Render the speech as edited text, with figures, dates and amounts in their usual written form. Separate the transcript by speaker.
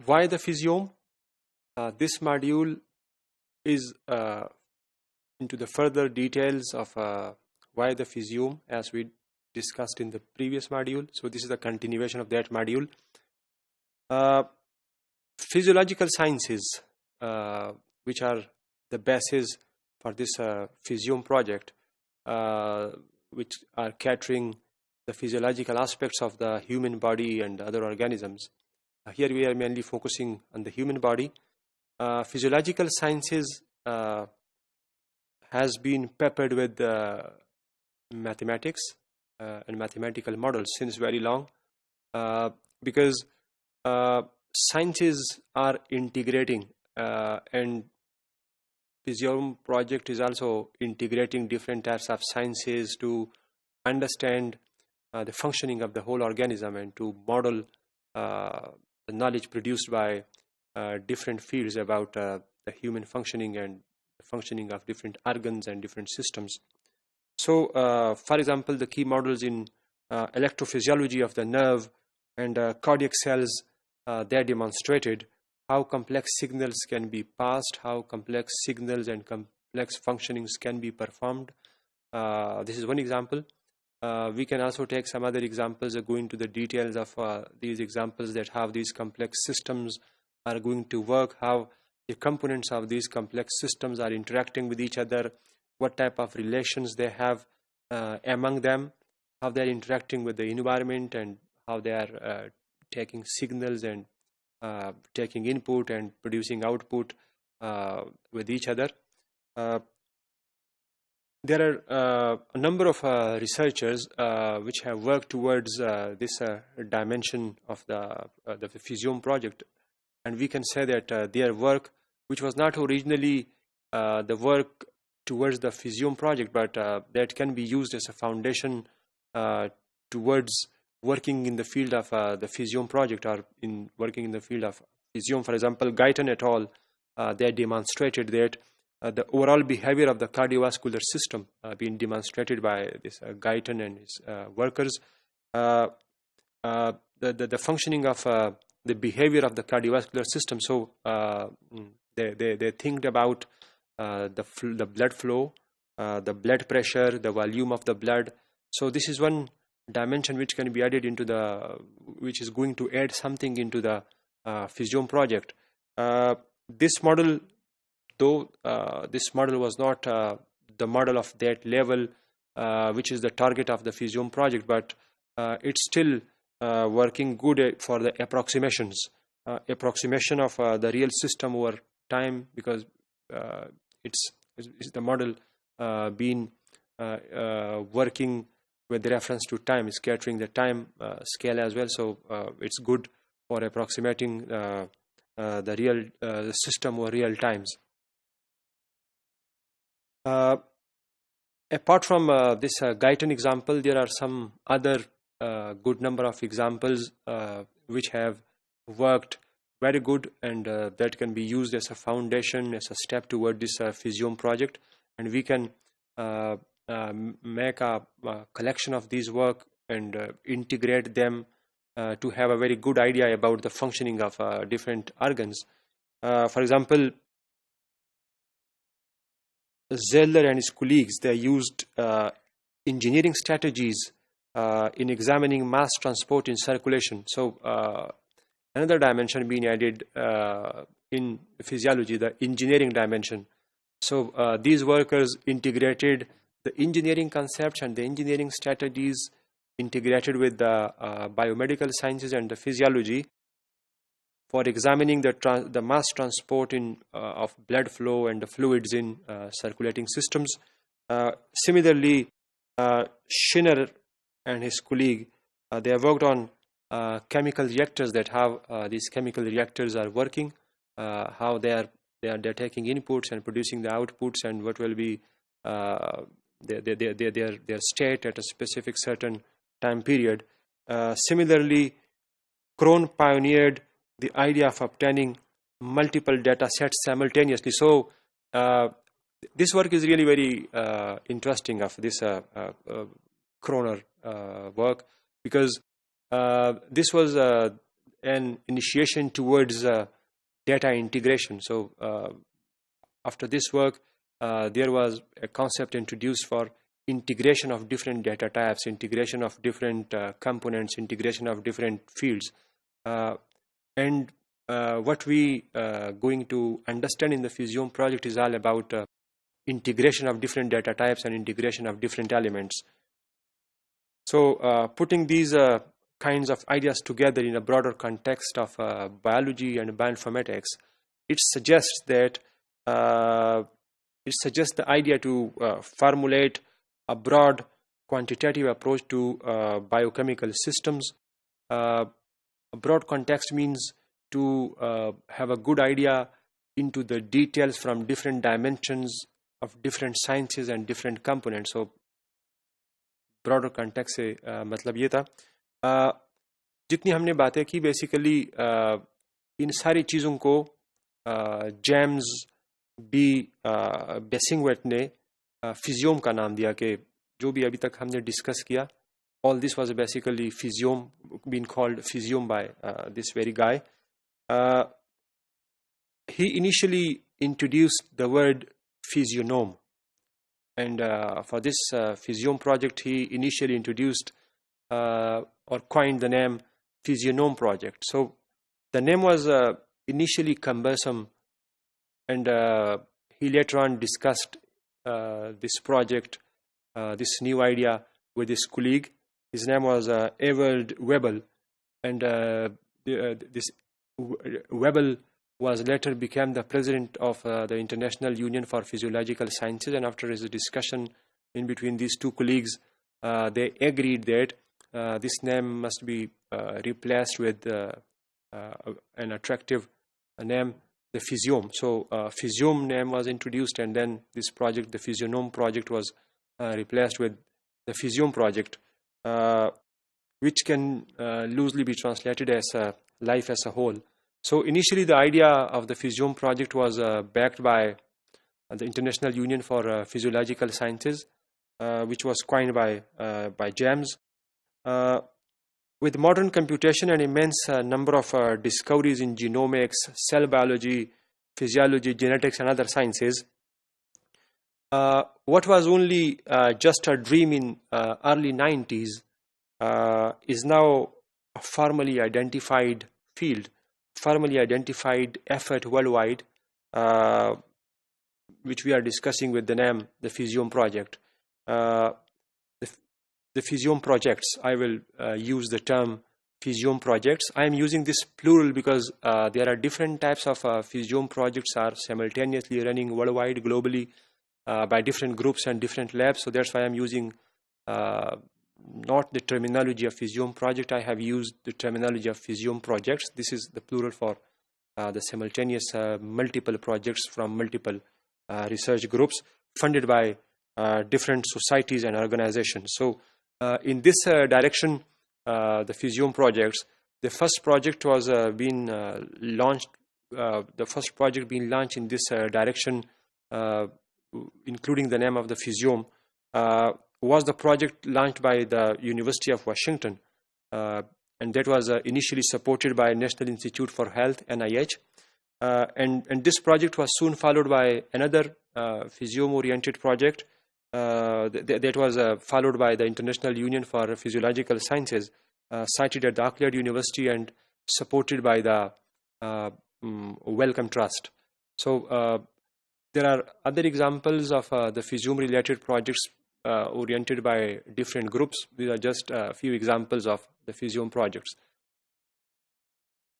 Speaker 1: Why the physiome? This module is into the further details of why the physiome, as we discussed in the previous module. So this is a continuation of that module. Physiological sciences, which are the basis for this physiome project, which are catering the physiological aspects of the human body and other organisms. Here we are mainly focusing on the human body. Physiological sciences has been peppered with mathematics and mathematical models since very long, because sciences are integrating, and physiome project is also integrating different types of sciences to understand the functioning of the whole organism and to model the knowledge produced by different fields about the human functioning and the functioning of different organs and different systems. So, for example, the key models in electrophysiology of the nerve and cardiac cells, they demonstrated how complex signals can be passed, how complex signals and complex functionings can be performed. This is one example. We can also take some other examples, go into the details of these examples, that how these complex systems are going to work, how the components of these complex systems are interacting with each other, what type of relations they have among them, how they are interacting with the environment, and how they are taking signals and taking input and producing output with each other. There are a number of researchers which have worked towards this dimension of the physiome project, and we can say that their work, which was not originally the work towards the physiome project, but that can be used as a foundation towards working in the field of the physiome project, or in working in the field of physiome. For example, Guyton et al., they demonstrated that the overall behavior of the cardiovascular system being demonstrated by this Guyton and his workers. The functioning of the behavior of the cardiovascular system. So they think about the blood flow, the blood pressure, the volume of the blood. So this is one dimension which can be added into which is going to add something into the physiome project. This model, though this model was not the model of that level, which is the target of the physiome project, but it's still working good for the approximation of the real system over time, because it's the model being working with reference to time, scattering the time scale as well. So it's good for approximating the real system over real times. Apart from this Guyton example, there are some other good number of examples which have worked very good, and that can be used as a foundation, as a step toward this physiome project. And we can make a collection of these work and integrate them to have a very good idea about the functioning of different organs. For example, Zeller and his colleagues, they used engineering strategies in examining mass transport in circulation. So another dimension being added in physiology, the engineering dimension. So these workers integrated the engineering concepts and the engineering strategies integrated with the biomedical sciences and the physiology for examining the mass transport of blood flow and the fluids in circulating systems. Similarly, Schinner and his colleague, they have worked on chemical reactors, that how these chemical reactors are working, how they're taking inputs and producing the outputs, and what will be their state at a specific certain time period. Similarly, Krohn pioneered the idea of obtaining multiple data sets simultaneously. So this work is really very interesting, of this Kroner work, because this was an initiation towards data integration. So after this work, there was a concept introduced for integration of different data types, integration of different components, integration of different fields. And what we going to understand in the Physium project is all about integration of different data types and integration of different elements. So putting these kinds of ideas together in a broader context of biology and bioinformatics, it suggests that the idea to formulate a broad quantitative approach to biochemical systems. A broad context means to have a good idea into the details from different dimensions of different sciences and different components. So broader context से मतलब ये था जितनी हमने बातें की basically इन सारी चीज़ों को जेम्स बी बेसिंगवेट ने फिजियोम का नाम दिया कि जो भी अभी तक हमने डिस्कस किया all this was basically physium, being called physium by this very guy. He initially introduced the word physiognom, and for this Physium project, he initially introduced or coined the name Physiognom project. So the name was initially cumbersome, and he later on discussed this project, this new idea with his colleague. His name was Ewald Webel, and this Webel was later became the president of the International Union for Physiological Sciences. And after his discussion in between these two colleagues, they agreed that this name must be replaced with an attractive name, the Physium. So Physium name was introduced, and then this project, the Physiognom project, was replaced with the Physium project, which can loosely be translated as life as a whole. So initially the idea of the Physium project was backed by the International Union for Physiological Sciences, which was coined by James. With modern computation and immense number of discoveries in genomics, cell biology, physiology, genetics, and other sciences, what was only just a dream in early 90s is now a formally identified field, formally identified effort worldwide, which we are discussing with the name the Physium project. The Physium projects, I will use the term Physium projects. I am using this plural because there are different types of Physium projects are simultaneously running worldwide, globally, by different groups and different labs. So that's why I'm using not the terminology of Physium project. I have used the terminology of Physium projects. This is the plural for the simultaneous multiple projects from multiple research groups funded by different societies and organizations. So in this direction, the Physium projects, the first project was being launched. The first project being launched in this direction, including the name of the Physium, was the project launched by the University of Washington, and that was initially supported by National Institute for Health, NIH, and this project was soon followed by another Physium-oriented project that was followed by the International Union for Physiological Sciences, cited at the Auckland University and supported by the Wellcome Trust. So there are other examples of the Physium-related projects oriented by different groups. These are just a few examples of the Physium projects.